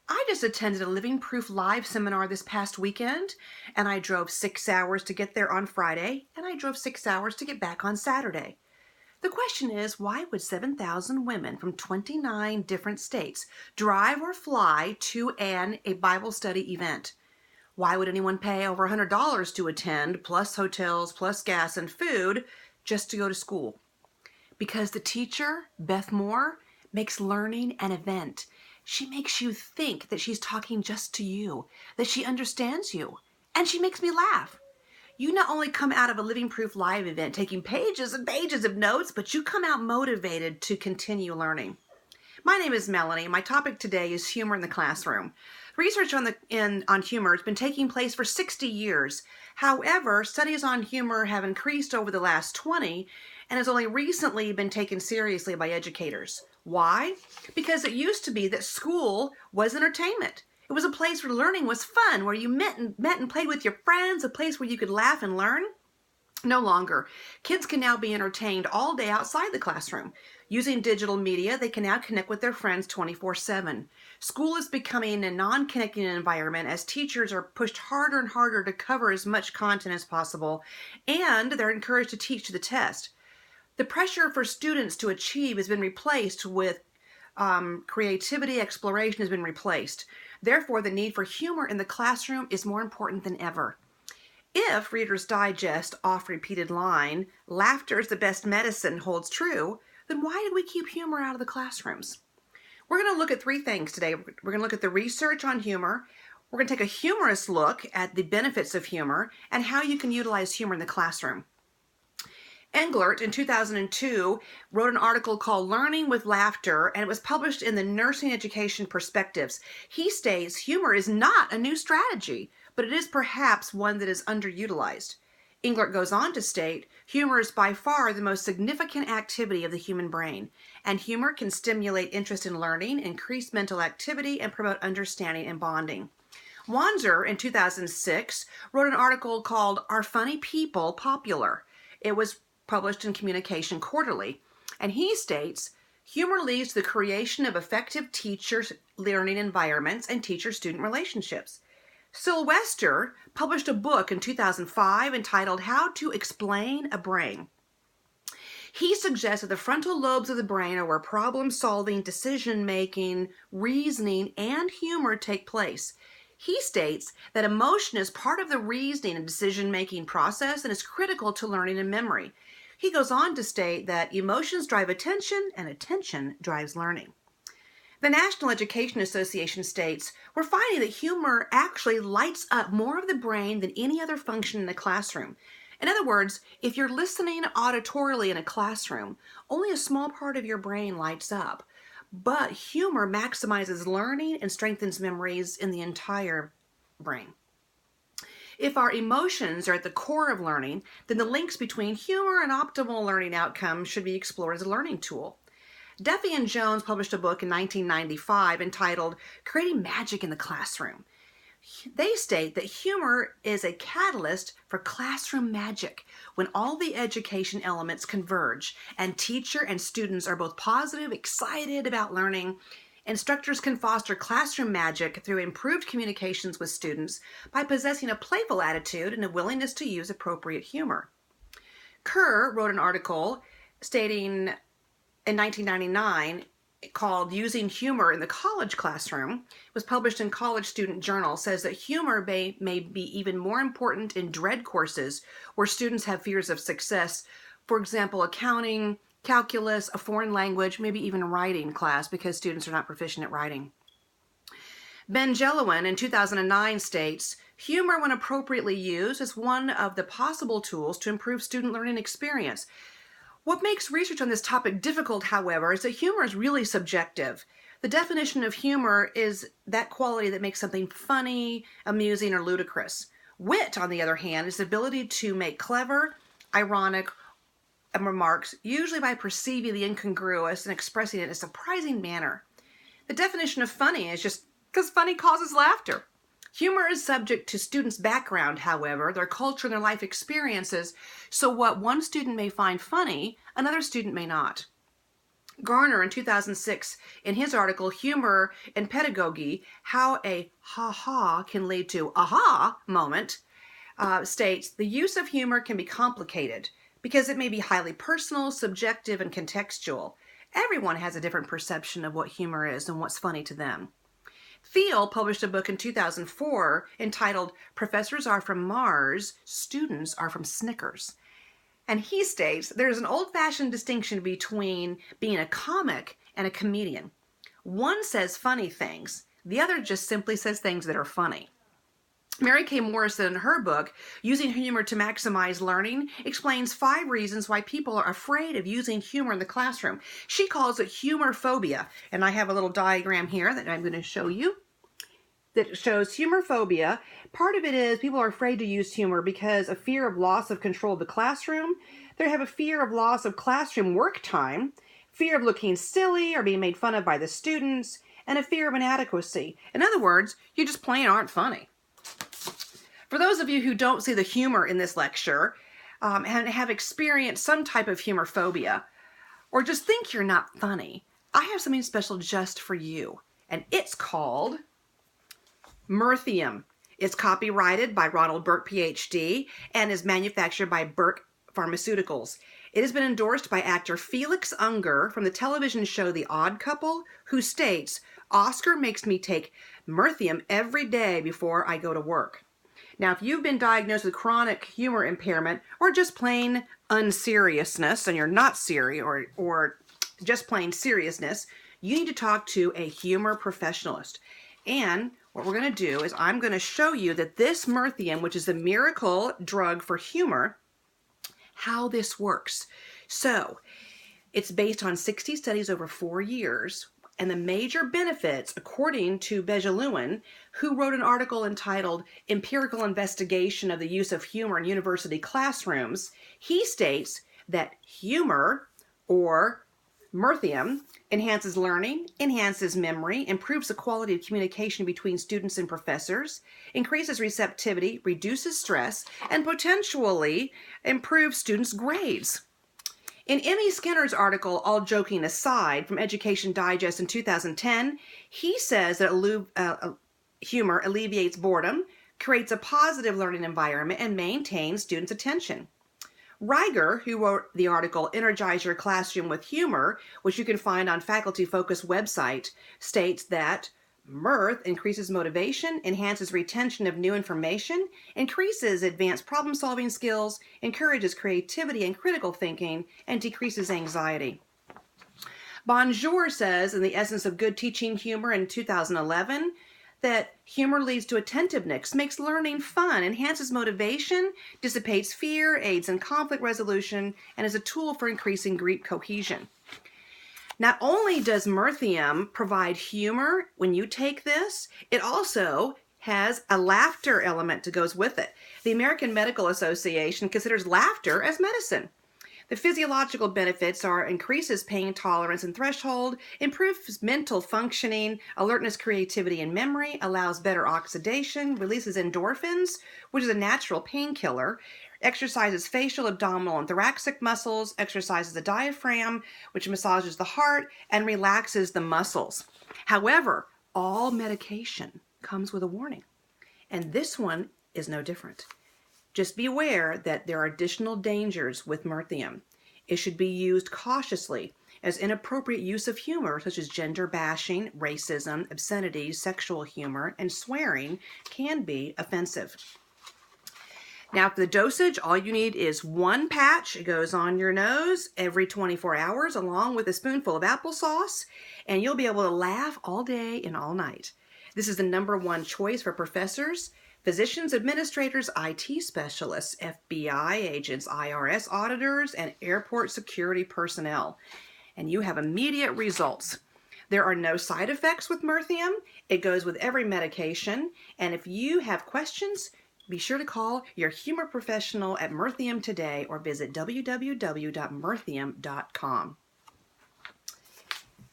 I just attended a Living Proof Live seminar this past weekend, and I drove 6 hours to get there on Friday, and I drove 6 hours to get back on Saturday. The question is, why would 7,000 women from 29 different states drive or fly to a Bible study event? Why would anyone pay over $100 to attend, plus hotels, plus gas and food, just to go to school? Because the teacher, Beth Moore, makes learning an event. She makes you think that she's talking just to you, that she understands you, and she makes me laugh. You not only come out of a Living Proof Live event taking pages and pages of notes, but you come out motivated to continue learning. My name is Melanie. My topic today is humor in the classroom. Research on humor has been taking place for 60 years. However, studies on humor have increased over the last 20 and has only recently been taken seriously by educators. Why? Because it used to be that school was entertainment. It was a place where learning was fun, where you met and played with your friends, a place where you could laugh and learn. No longer. Kids can now be entertained all day outside the classroom. Using digital media, they can now connect with their friends 24/7. School is becoming a non-connecting environment as teachers are pushed harder and harder to cover as much content as possible, and they're encouraged to teach to the test. The pressure for students to achieve has been replaced with creativity, exploration has been replaced. Therefore, the need for humor in the classroom is more important than ever. If Reader's Digest oft-repeated line, laughter is the best medicine, holds true, then why did we keep humor out of the classrooms? We're going to look at three things today. We're going to look at the research on humor. We're going to take a humorous look at the benefits of humor and how you can utilize humor in the classroom. Englert in 2002 wrote an article called Learning with Laughter, and it was published in the Nursing Education Perspectives. He states humor is not a new strategy, but it is perhaps one that is underutilized. Englert goes on to state, humor is by far the most significant activity of the human brain, and humor can stimulate interest in learning, increase mental activity, and promote understanding and bonding. Wanzer in 2006 wrote an article called Are Funny People Popular? It was published in Communication Quarterly, and he states, humor leads to the creation of effective teacher learning environments and teacher-student relationships. Sylvester published a book in 2005 entitled How to Explain a Brain. He suggests that the frontal lobes of the brain are where problem-solving, decision-making, reasoning, and humor take place. He states that emotion is part of the reasoning and decision-making process and is critical to learning and memory. He goes on to state that emotions drive attention and attention drives learning. The National Education Association states, we're finding that humor actually lights up more of the brain than any other function in the classroom. In other words, if you're listening auditorily in a classroom, only a small part of your brain lights up. But humor maximizes learning and strengthens memories in the entire brain. If our emotions are at the core of learning, then the links between humor and optimal learning outcomes should be explored as a learning tool. Duffy and Jones published a book in 1995 entitled Creating Magic in the Classroom. They state that humor is a catalyst for classroom magic when all the education elements converge and teacher and students are both positive, excited about learning. Instructors can foster classroom magic through improved communications with students by possessing a playful attitude and a willingness to use appropriate humor. Kerr wrote an article stating in 1999 called Using Humor in the College Classroom. It was published in College Student Journal, says that humor may be even more important in dread courses where students have fears of success. For example, accounting, calculus, a foreign language, maybe even writing class because students are not proficient at writing. Ben Jellowen in 2009 states, humor when appropriately used is one of the possible tools to improve student learning experience. What makes research on this topic difficult, however, is that humor is really subjective. The definition of humor is that quality that makes something funny, amusing, or ludicrous. Wit, on the other hand, is the ability to make clever, ironic remarks, usually by perceiving the incongruous and expressing it in a surprising manner. The definition of funny is just because funny causes laughter. Humor is subject to students' background, however, their culture and their life experiences, so what one student may find funny, another student may not. Garner in 2006, in his article, Humor and Pedagogy, How a Ha-Ha Can Lead to Aha Moment, states, the use of humor can be complicated because it may be highly personal, subjective, and contextual. Everyone has a different perception of what humor is and what's funny to them. Thiel published a book in 2004 entitled Professors Are From Mars, Students Are From Snickers. And he states there's an old-fashioned distinction between being a comic and a comedian. One says funny things, the other just simply says things that are funny. Mary Kay Morrison, in her book, Using Humor to Maximize Learning, explains 5 reasons why people are afraid of using humor in the classroom. She calls it humor phobia, and I have a little diagram here that I'm going to show you that shows humor phobia. Part of it is people are afraid to use humor because of fear of loss of control of the classroom. They have a fear of loss of classroom work time, fear of looking silly or being made fun of by the students, and a fear of inadequacy. In other words, you just plain aren't funny. For those of you who don't see the humor in this lecture and have experienced some type of humor phobia, or just think you're not funny, I have something special just for you, and it's called Mirthium. It's copyrighted by Ronald Burke, PhD, and is manufactured by Burke Pharmaceuticals. It has been endorsed by actor Felix Unger from the television show The Odd Couple, who states, Oscar makes me take Mirthium every day before I go to work. Now, if you've been diagnosed with chronic humor impairment or just plain unseriousness, and you're not serious, or just plain seriousness, you need to talk to a humor professionalist. And what we're going to do is I'm going to show you that this Mirthium, which is the miracle drug for humor, how this works. So, it's based on 60 studies over 4 years, and the major benefits, according to Bejeluen, who wrote an article entitled Empirical Investigation of the Use of Humor in University Classrooms, he states that humor, or Mirthium, enhances learning, enhances memory, improves the quality of communication between students and professors, increases receptivity, reduces stress, and potentially improves students' grades. In Emmy Skinner's article, All Joking Aside, from Education Digest in 2010, he says that humor alleviates boredom, creates a positive learning environment, and maintains students' attention. Reiger, who wrote the article Energize Your Classroom with Humor, which you can find on Faculty Focus website, states that mirth increases motivation, enhances retention of new information, increases advanced problem-solving skills, encourages creativity and critical thinking, and decreases anxiety. Bonjour says in The Essence of Good Teaching Humor in 2011 that humor leads to attentiveness, makes learning fun, enhances motivation, dissipates fear, aids in conflict resolution, and is a tool for increasing group cohesion. Not only does Mirthium provide humor when you take this, it also has a laughter element that goes with it. The American Medical Association considers laughter as medicine. The physiological benefits are increases pain tolerance and threshold, improves mental functioning, alertness, creativity, and memory, allows better oxidation, releases endorphins, which is a natural painkiller, exercises facial, abdominal, and thoracic muscles, exercises the diaphragm, which massages the heart, and relaxes the muscles. However, all medication comes with a warning, and this one is no different. Just be aware that there are additional dangers with Mirthium. It should be used cautiously, as inappropriate use of humor, such as gender bashing, racism, obscenity, sexual humor, and swearing, can be offensive. Now, for the dosage, all you need is 1 patch. It goes on your nose every 24 hours, along with a spoonful of applesauce, and you'll be able to laugh all day and all night. This is the #1 choice for professors, physicians, administrators, IT specialists, FBI agents, IRS auditors, and airport security personnel. And you have immediate results. There are no side effects with Mirthium. It goes with every medication. And if you have questions, be sure to call your humor professional at Mirthium today or visit www.mirthium.com.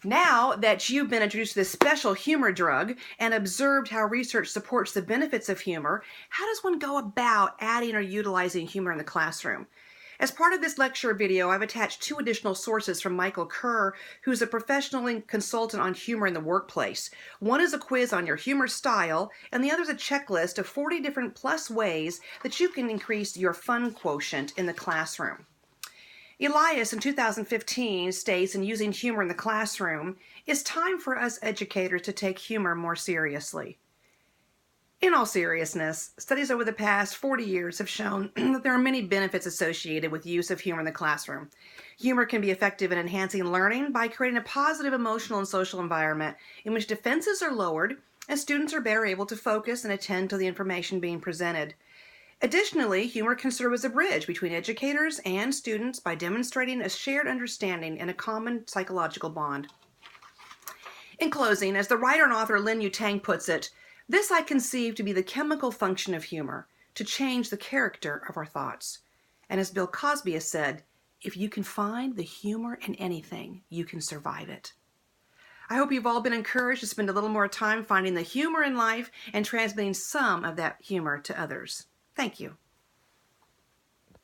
Now that you've been introduced to this special humor drug and observed how research supports the benefits of humor, how does one go about adding or utilizing humor in the classroom? As part of this lecture video, I've attached 2 additional sources from Michael Kerr, who's a professional consultant on humor in the workplace. One is a quiz on your humor style, and the other is a checklist of 40 different plus ways that you can increase your fun quotient in the classroom. Elias in 2015 states, in Using Humor in the Classroom, it's time for us educators to take humor more seriously. In all seriousness, studies over the past 40 years have shown that there are many benefits associated with use of humor in the classroom. Humor can be effective in enhancing learning by creating a positive emotional and social environment in which defenses are lowered and students are better able to focus and attend to the information being presented. Additionally, humor can serve as a bridge between educators and students by demonstrating a shared understanding and a common psychological bond. In closing, as the writer and author Lin Yutang puts it, this I conceive to be the chemical function of humor, to change the character of our thoughts. And as Bill Cosby has said, if you can find the humor in anything, you can survive it. I hope you've all been encouraged to spend a little more time finding the humor in life and transmitting some of that humor to others. Thank you.